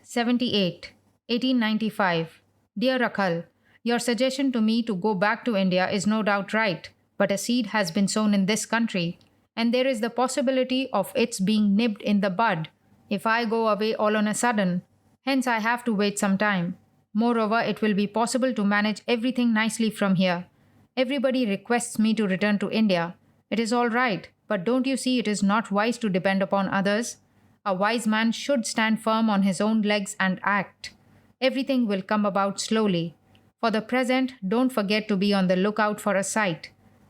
78. 1895. Dear Rakhal, your suggestion to me to go back to India is no doubt right, but a seed has been sown in this country, and there is the possibility of its being nipped in the bud if I go away all on a sudden. Hence, I have to wait some time. Moreover, it will be possible to manage everything nicely from here. Everybody requests me to return to India. It is all right, but don't you see it is not wise to depend upon others? A wise man should stand firm on his own legs and act. Everything will come about slowly. For the present, don't forget to be on the lookout for a site.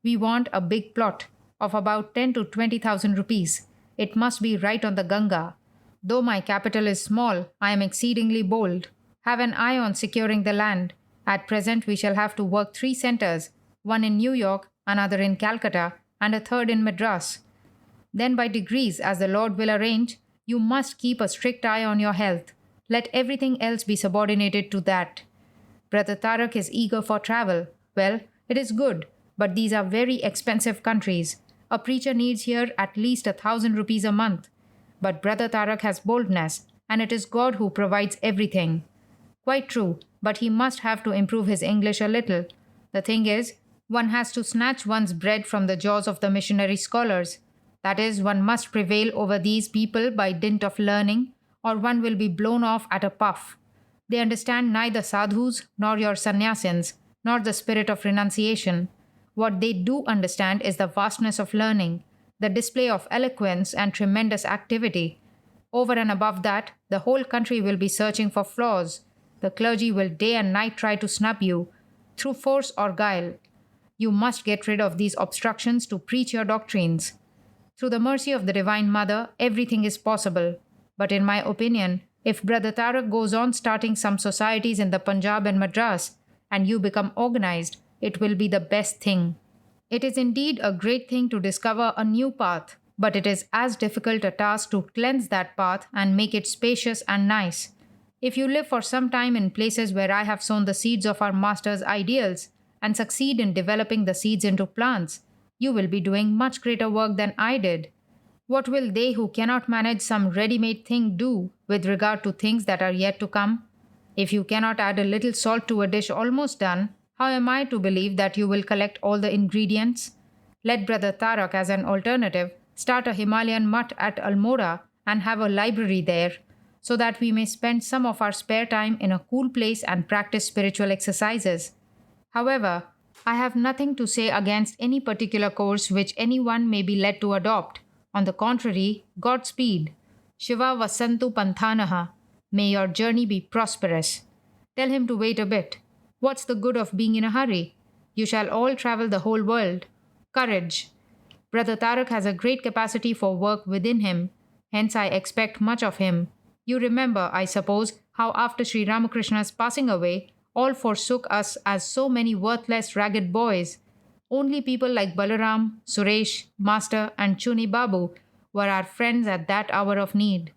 We want a big plot of about 10 to 20,000 rupees. It must be right on the Ganga. Though my capital is small, I am exceedingly bold. Have an eye on securing the land. At present, we shall have to work 3 centers, one in New York, another in Calcutta, and a third in Madras. Then, by degrees, as the Lord will arrange, you must keep a strict eye on your health. Let everything else be subordinated to that. Brother Tarak is eager for travel. Well, it is good, but these are very expensive countries. A preacher needs here at least 1,000 rupees a month. But Brother Tarak has boldness, and it is God who provides everything. Quite true, but he must have to improve his English a little. The thing is, one has to snatch one's bread from the jaws of the missionary scholars. That is, one must prevail over these people by dint of learning, or one will be blown off at a puff. They understand neither sadhus nor your sannyasins, nor the spirit of renunciation. What they do understand is the vastness of learning, the display of eloquence and tremendous activity. Over and above that, the whole country will be searching for flaws. The clergy will day and night try to snub you, through force or guile. You must get rid of these obstructions to preach your doctrines. Through the mercy of the Divine Mother, everything is possible. But in my opinion, if Brother Tarak goes on starting some societies in the Punjab and Madras, and you become organized, it will be the best thing. It is indeed a great thing to discover a new path, but it is as difficult a task to cleanse that path and make it spacious and nice. If you live for some time in places where I have sown the seeds of our Master's ideals and succeed in developing the seeds into plants, you will be doing much greater work than I did. What will they who cannot manage some ready-made thing do with regard to things that are yet to come? If you cannot add a little salt to a dish almost done, how am I to believe that you will collect all the ingredients? Let Brother Tarak, as an alternative, start a Himalayan mutt at Almora and have a library there, so that we may spend some of our spare time in a cool place and practice spiritual exercises. However, I have nothing to say against any particular course which anyone may be led to adopt. On the contrary, Godspeed. Shiva Vasantu Panthanaha. May your journey be prosperous. Tell him to wait a bit. What's the good of being in a hurry? You shall all travel the whole world. Courage. Brother Tarak has a great capacity for work within him. Hence I expect much of him. You remember, I suppose, how after Sri Ramakrishna's passing away, all forsook us as so many worthless ragged boys. Only people like Balaram, Suresh, Master and Chuni Babu were our friends at that hour of need.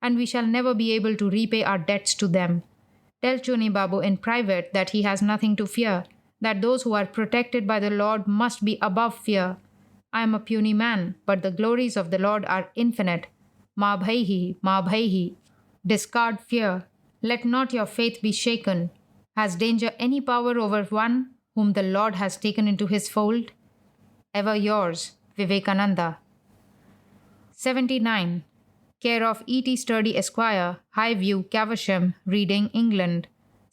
And we shall never be able to repay our debts to them. Tell Chuni Babu in private that he has nothing to fear, that those who are protected by the Lord must be above fear. I am a puny man, but the glories of the Lord are infinite. Ma bhaihi, ma bhaihi. Discard fear. Let not your faith be shaken. Has danger any power over one whom the Lord has taken into his fold? Ever yours, Vivekananda. 79. Care of E.T. Sturdy Esquire, High View, Caversham, Reading, England,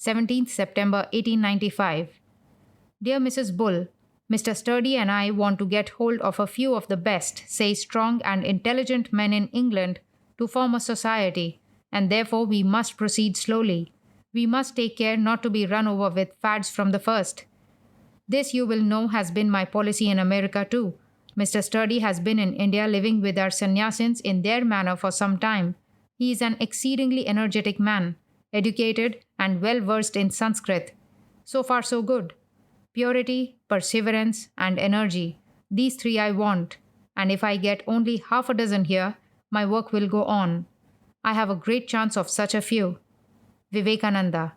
17th September 1895. Dear Mrs. Bull, Mr. Sturdy and I want to get hold of a few of the best, say strong and intelligent men in England to form a society, and therefore we must proceed slowly. We must take care not to be run over with fads from the first. This, you will know, has been my policy in America too. Mr. Sturdy has been in India living with our sannyasins in their manner for some time. He is an exceedingly energetic man, educated and well versed in Sanskrit. So far so good. Purity, perseverance and energy. These 3 I want. And if I get only half a dozen here, my work will go on. I have a great chance of such a few. Vivekananda.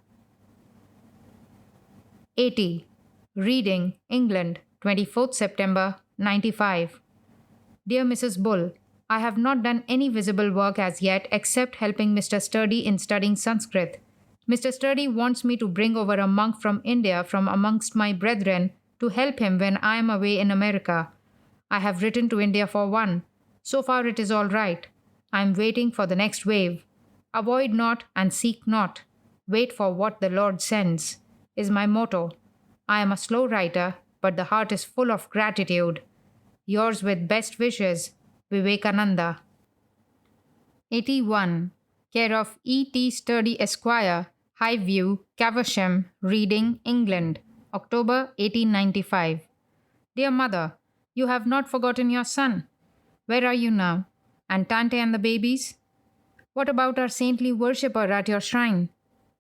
80. Reading, England, 24th September, 95. Dear Mrs. Bull, I have not done any visible work as yet except helping Mr. Sturdy in studying Sanskrit. Mr. Sturdy wants me to bring over a monk from India from amongst my brethren to help him when I am away in America. I have written to India for one. So far it is all right. I am waiting for the next wave. Avoid not and seek not. Wait for what the Lord sends, is my motto. I am a slow writer, but the heart is full of gratitude. Yours with best wishes, Vivekananda. 81. Care of E. T. Sturdy Esquire, Highview, Caversham, Reading, England, October 1895. Dear Mother, you have not forgotten your son. Where are you now? And Tante and the babies? What about our saintly worshipper at your shrine?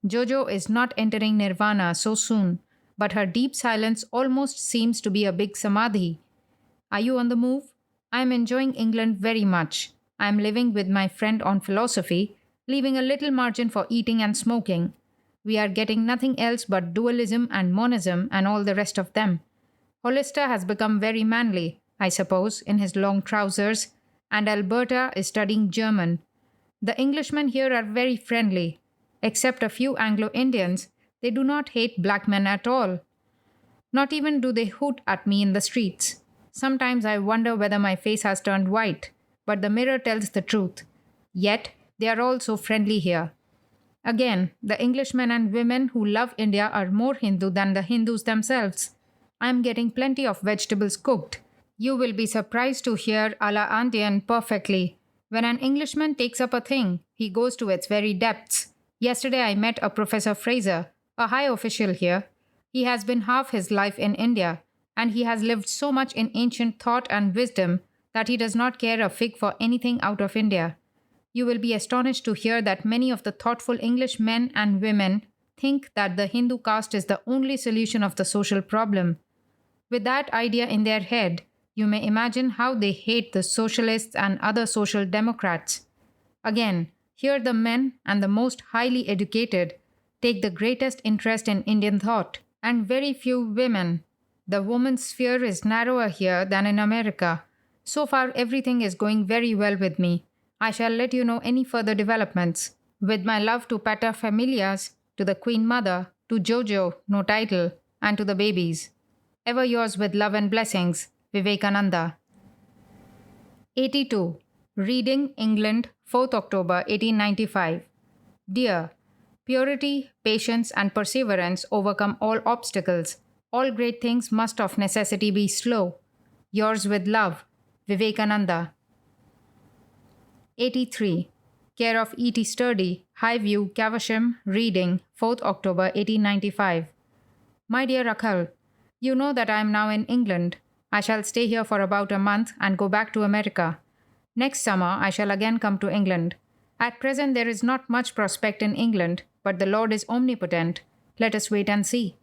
Jojo is not entering nirvana so soon, but her deep silence almost seems to be a big samadhi. Are you on the move? I am enjoying England very much. I am living with my friend on philosophy, leaving a little margin for eating and smoking. We are getting nothing else but dualism and monism and all the rest of them. Hollister has become very manly, I suppose, in his long trousers, and Alberta is studying German. The Englishmen here are very friendly. Except a few Anglo-Indians, they do not hate black men at all. Not even do they hoot at me in the streets. Sometimes I wonder whether my face has turned white, but the mirror tells the truth. Yet, they are all so friendly here. Again, the Englishmen and women who love India are more Hindu than the Hindus themselves. I am getting plenty of vegetables cooked. You will be surprised to hear a la Indian perfectly. When an Englishman takes up a thing, he goes to its very depths. Yesterday I met a Professor Fraser, a high official here. He has been half his life in India, and he has lived so much in ancient thought and wisdom that he does not care a fig for anything out of India. You will be astonished to hear that many of the thoughtful English men and women think that the Hindu caste is the only solution of the social problem. With that idea in their head, you may imagine how they hate the socialists and other social democrats. Again, here the men and the most highly educated take the greatest interest in Indian thought, and very few women. The woman's sphere is narrower here than in America. So far, everything is going very well with me. I shall let you know any further developments. With my love to paterfamilias, to the Queen Mother, to Jojo, no title, and to the babies. Ever yours with love and blessings, Vivekananda. 82. Reading, England, 4th October 1895. Dear, purity, patience, and perseverance overcome all obstacles. All great things must of necessity be slow. Yours with love, Vivekananda. 83. Care of E. T. Sturdy, Highview, Caversham, Reading, 4th October 1895. My dear Rakhal, you know that I am now in England. I shall stay here for about a month and go back to America. Next summer, I shall again come to England. At present, there is not much prospect in England, but the Lord is omnipotent. Let us wait and see.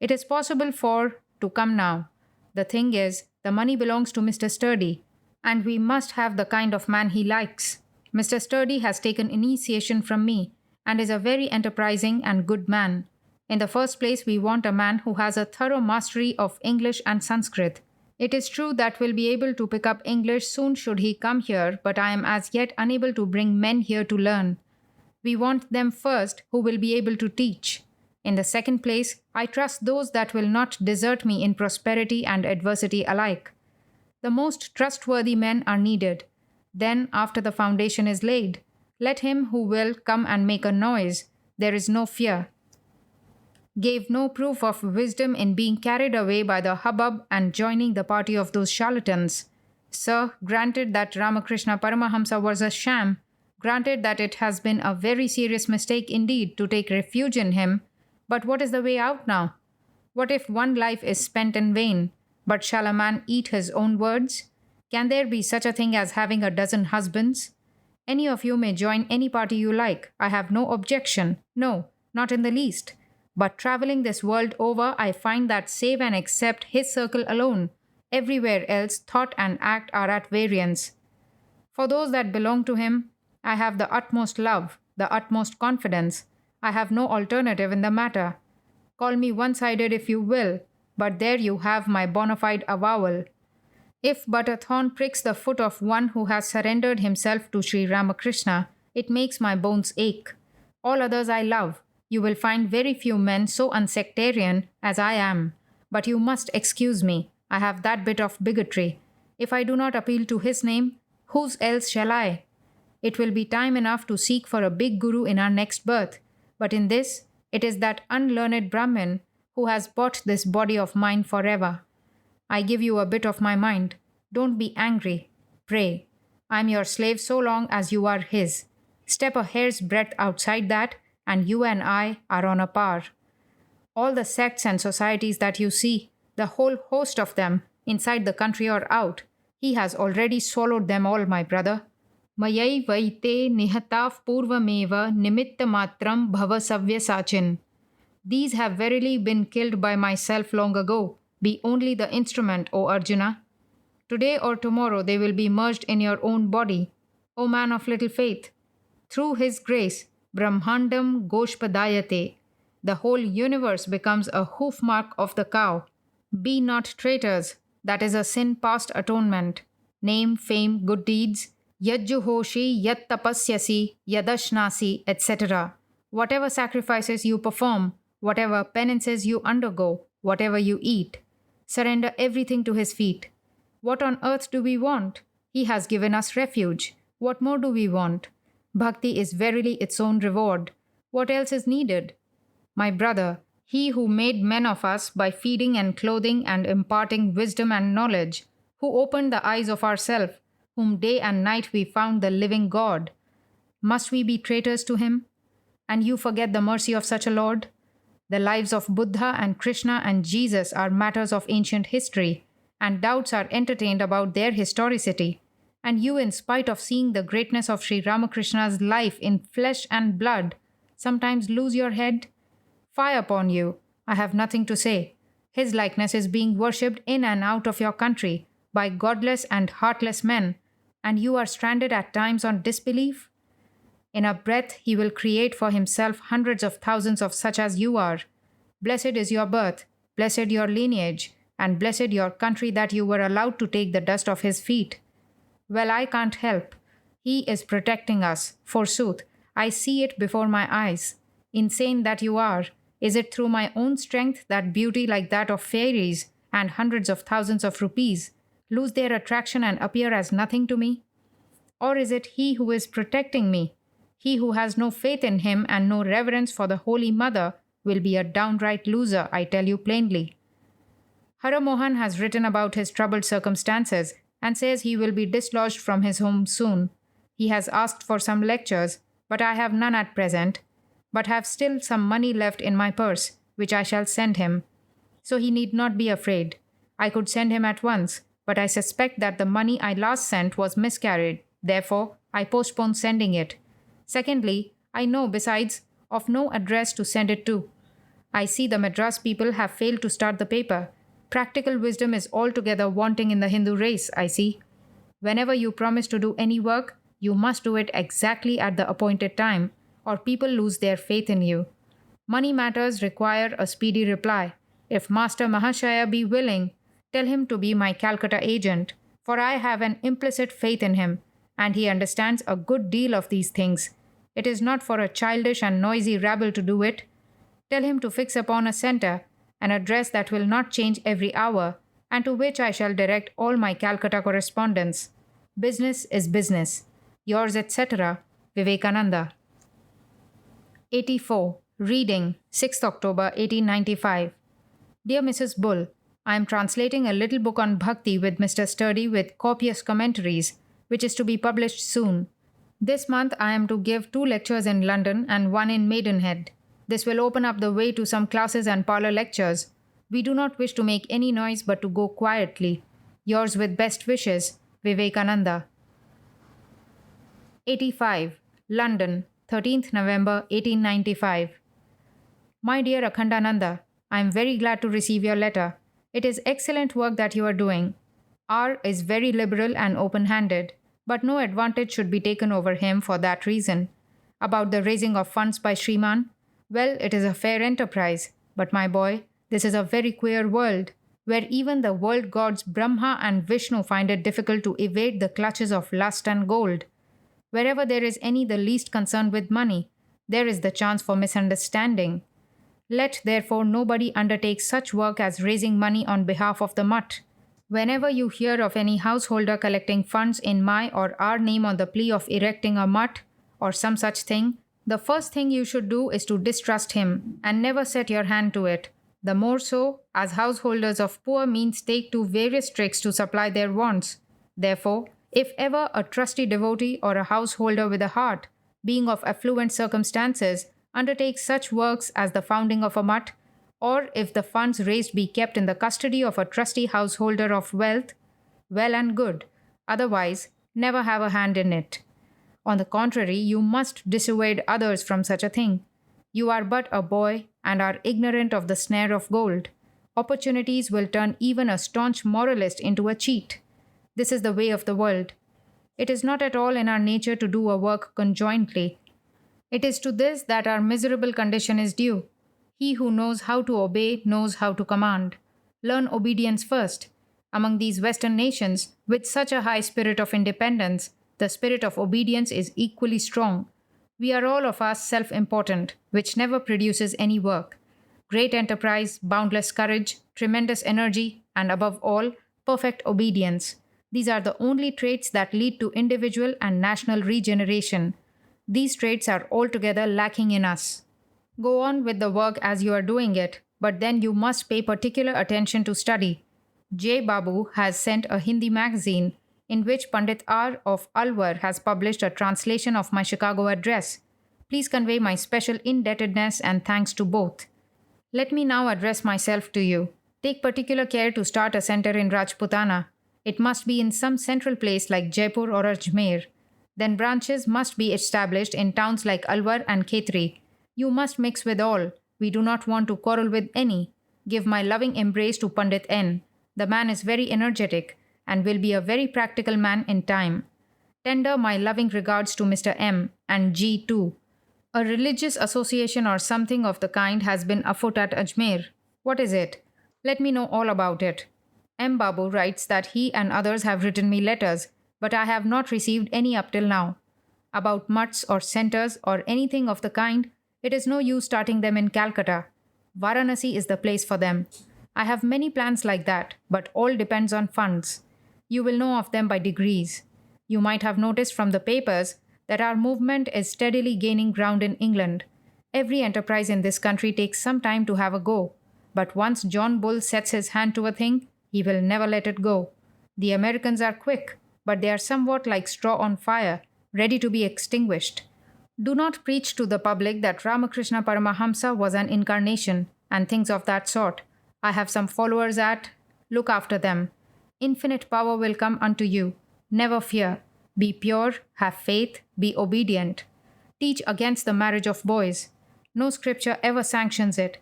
It is possible to come now. The thing is, the money belongs to Mr. Sturdy, and we must have the kind of man he likes. Mr. Sturdy has taken initiation from me, and is a very enterprising and good man. In the first place, we want a man who has a thorough mastery of English and Sanskrit. It is true that we'll be able to pick up English soon should he come here, but I am as yet unable to bring men here to learn. We want them first who will be able to teach. In the second place, I trust those that will not desert me in prosperity and adversity alike. The most trustworthy men are needed. Then, after the foundation is laid, let him who will come and make a noise. There is no fear. Gave no proof of wisdom in being carried away by the hubbub and joining the party of those charlatans. Sir, granted that Ramakrishna Paramahamsa was a sham, granted that it has been a very serious mistake indeed to take refuge in him, but what is the way out now? What if one life is spent in vain? But shall a man eat his own words? Can there be such a thing as having a dozen husbands? Any of you may join any party you like. I have no objection. No, not in the least. But traveling this world over, I find that save and except his circle alone, everywhere else thought and act are at variance. For those that belong to him, I have the utmost love, the utmost confidence. I have no alternative in the matter. Call me one-sided if you will, but there you have my bona fide avowal. If but a thorn pricks the foot of one who has surrendered himself to Sri Ramakrishna, it makes my bones ache. All others I love. You will find very few men so unsectarian as I am. But you must excuse me. I have that bit of bigotry. If I do not appeal to his name, whose else shall I? It will be time enough to seek for a big guru in our next birth. But in this, it is that unlearned Brahmin who has bought this body of mine forever. I give you a bit of my mind. Don't be angry. Pray. I am your slave so long as you are his. Step a hair's breadth outside that, and you and I are on a par. All the sects and societies that you see, the whole host of them, inside the country or out, he has already swallowed them all, my brother. Mayai vaite nihatav purvameva nimitta matram bhava savyasachin. These have verily been killed by myself long ago. Be only the instrument, O Arjuna. Today or tomorrow they will be merged in your own body, O man of little faith. Through his grace, Brahmandam Goshpadayate, the whole universe becomes a hoof mark of the cow. Be not traitors, that is a sin past atonement. Name, fame, good deeds, yajjuhoshi, yat tapasyasi, yadashnasi, etc. Whatever sacrifices you perform, whatever penances you undergo, whatever you eat, surrender everything to his feet. What on earth do we want? He has given us refuge. What more do we want? Bhakti is verily its own reward. What else is needed? My brother, he who made men of us by feeding and clothing and imparting wisdom and knowledge, who opened the eyes of ourself, whom day and night we found the living God. Must we be traitors to him? And you forget the mercy of such a Lord? The lives of Buddha and Krishna and Jesus are matters of ancient history, and doubts are entertained about their historicity. And you, in spite of seeing the greatness of Sri Ramakrishna's life in flesh and blood, sometimes lose your head? Fie upon you! I have nothing to say. His likeness is being worshipped in and out of your country by godless and heartless men, and you are stranded at times on disbelief? In a breath, he will create for himself hundreds of thousands of such as you are. Blessed is your birth, blessed your lineage, and blessed your country that you were allowed to take the dust of his feet. Well, I can't help. He is protecting us, forsooth. I see it before my eyes. Insane that you are, is it through my own strength that beauty like that of fairies and hundreds of thousands of rupees lose their attraction and appear as nothing to me? Or is it he who is protecting me? He who has no faith in him and no reverence for the Holy Mother will be a downright loser, I tell you plainly. Haramohan has written about his troubled circumstances and says he will be dislodged from his home soon. He has asked for some lectures, but I have none at present, but have still some money left in my purse, which I shall send him. So he need not be afraid. I could send him at once, but I suspect that the money I last sent was miscarried. Therefore, I postpone sending it. Secondly, I know, besides, of no address to send it to. I see the Madras people have failed to start the paper. Practical wisdom is altogether wanting in the Hindu race, I see. Whenever you promise to do any work, you must do it exactly at the appointed time, or people lose their faith in you. Money matters require a speedy reply. If Master Mahashaya be willing, tell him to be my Calcutta agent, for I have an implicit faith in him, and he understands a good deal of these things. It is not for a childish and noisy rabble to do it. Tell him to fix upon a center, an address that will not change every hour, and to which I shall direct all my Calcutta correspondence. Business is business. Yours, etc., Vivekananda. 84. Reading, 6th October 1895. Dear Mrs. Bull, I am translating a little book on Bhakti with Mr. Sturdy with copious commentaries, which is to be published soon. This month I am to give 2 lectures in London and 1 in Maidenhead. This will open up the way to some classes and parlour lectures. We do not wish to make any noise but to go quietly. Yours with best wishes, Vivekananda. 85. London, 13th November 1895. My dear Akhandananda, I am very glad to receive your letter. It is excellent work that you are doing. R is very liberal and open-handed, but no advantage should be taken over him for that reason. About the raising of funds by Shriman, well, it is a fair enterprise, but my boy, this is a very queer world. where even the world gods Brahma and Vishnu find it difficult to evade the clutches of lust and gold. Wherever there is any the least concern with money, there is the chance for misunderstanding. Let therefore nobody undertake such work as raising money on behalf of the mutt. Whenever you hear of any householder collecting funds in my or our name on the plea of erecting a mutt, or some such thing, the first thing you should do is to distrust him, and never set your hand to it. The more so, as householders of poor means take to various tricks to supply their wants. Therefore, if ever a trusty devotee or a householder with a heart, being of affluent circumstances, undertakes such works as the founding of a mutt, or if the funds raised be kept in the custody of a trusty householder of wealth, well and good. Otherwise, never have a hand in it. On the contrary, you must dissuade others from such a thing. You are but a boy and are ignorant of the snare of gold. Opportunities will turn even a staunch moralist into a cheat. This is the way of the world. It is not at all in our nature to do a work conjointly. It is to this that our miserable condition is due. He who knows how to obey knows how to command. Learn obedience first. Among these Western nations, with such a high spirit of independence, the spirit of obedience is equally strong. We are all of us self-important, which never produces any work. Great enterprise, boundless courage, tremendous energy, and above all, perfect obedience. These are the only traits that lead to individual and national regeneration. These traits are altogether lacking in us. Go on with the work as you are doing it, but then you must pay particular attention to study. J. Babu has sent a Hindi magazine in which Pandit R. of Alwar has published a translation of my Chicago address. Please convey my special indebtedness and thanks to both. Let me now address myself to you. Take particular care to start a center in Rajputana. It must be in some central place like Jaipur or Ajmer. Then branches must be established in towns like Alwar and Khetri. You must mix with all. We do not want to quarrel with any. Give my loving embrace to Pandit N. The man is very energetic and will be a very practical man in time. Tender my loving regards to Mr. M. and G too. A religious association or something of the kind has been afoot at Ajmer. What is it? Let me know all about it. M. Babu writes that he and others have written me letters, but I have not received any up till now. About mutts or centers or anything of the kind, it is no use starting them in Calcutta. Varanasi is the place for them. I have many plans like that, but all depends on funds. You will know of them by degrees. You might have noticed from the papers that our movement is steadily gaining ground in England. Every enterprise in this country takes some time to have a go, but once John Bull sets his hand to a thing, he will never let it go. The Americans are quick, but they are somewhat like straw on fire, ready to be extinguished. Do not preach to the public that Ramakrishna Paramahamsa was an incarnation, and things of that sort. I have some followers look after them. Infinite power will come unto you. Never fear. Be pure, have faith, be obedient. Teach against the marriage of boys. No scripture ever sanctions it.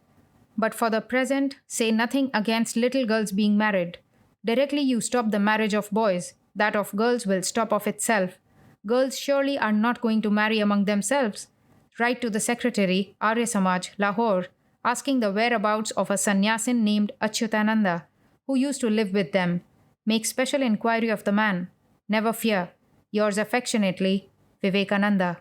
But for the present, say nothing against little girls being married. Directly you stop the marriage of boys, that of girls will stop of itself. Girls surely are not going to marry among themselves. Write to the secretary, Arya Samaj, Lahore, asking the whereabouts of a sannyasin named Achyutananda, who used to live with them. Make special inquiry of the man. Never fear. Yours affectionately, Vivekananda.